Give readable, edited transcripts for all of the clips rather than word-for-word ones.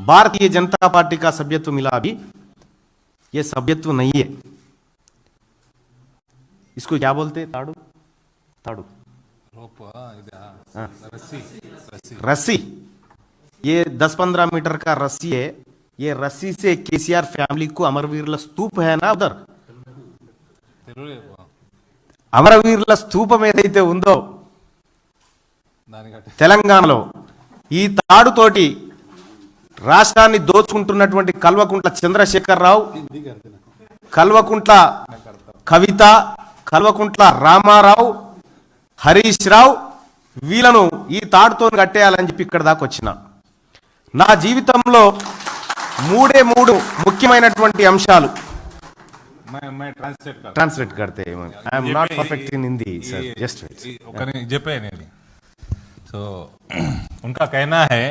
Bharatiya Janata party का सभ्यत्व मिला अभी, ये सभ्यत्व नहीं है। इसको क्या बोलते हैं? ताड़ू ताड़ू रस्सी। ये 10-15 मीटर का रस्सी है। ये रस्सी से केसीआर फैमिली को अमरवीर स्तूप है ना, उधर అమరవీరుల స్తూపం ఏదైతే ఉందో తెలంగాణలో, ఈ తాడుతోటి రాష్ట్రాన్ని దోచుకుంటున్నటువంటి కల్వకుంట్ల చంద్రశేఖరరావు, కల్వకుంట్ల కవిత, కల్వకుంట్ల రామారావు, హరీష్ రావు, వీళ్ళను ఈ తాడుతో కట్టేయాలని చెప్పి ఇక్కడ దాకా వచ్చిన. నా జీవితంలో మూడే మూడు ముఖ్యమైనటువంటి అంశాలు. मैं ट्रांसलेट करते हैं। I am not perfect in Hindi sir, just तो उनका कहना है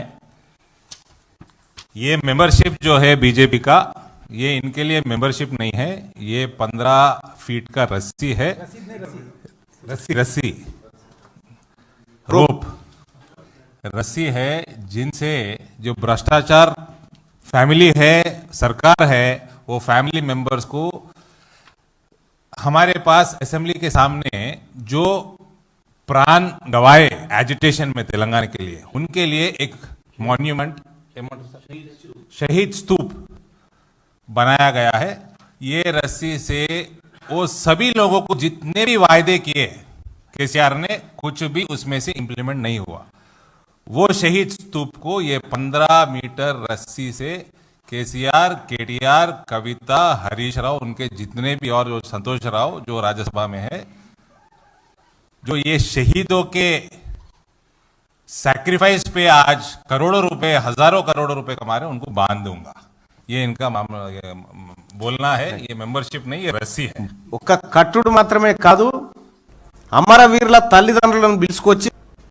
ये मेंबरशिप जो है बीजेपी का, ये इनके लिए मेंबरशिप नहीं है, ये 15 फीट का रस्सी है। रस्सी रोप रस्सी है, जिनसे जो भ्रष्टाचार फैमिली है, सरकार है, वो फैमिली मेंबर्स को हमारे पास असेंबली के सामने जो प्राण गवाए एजिटेशन में तेलंगाना के लिए, उनके लिए एक मॉन्यूमेंट, शहीद स्तूप बनाया गया है। ये रस्सी से वो सभी लोगों को जितने भी वायदे किए केसीआर ने, कुछ भी उसमें से इंप्लीमेंट नहीं हुआ। वो शहीद स्तूप को ये 15 मीटर रस्सी से केसीआर, केटीआर, कविता, हरीश राव, उनके जितने भी, और जो संतोष राव जो राज्यसभा में है, जो ये शहीदों के सैक्रिफाइस पे आज करोड़ों रुपए, हजारों करोड़ों रुपए कमा रहे हैं, उनको बांध दूंगा। ये इनका मामला, ये बोलना है। ये मेंबरशिप नहीं, ये रस्सी है। ఒక్క కట్టుడు మాత్రమే కాదు, అమరవీరుల తల్లిదండ్రులను పిలుచుకొచ్చి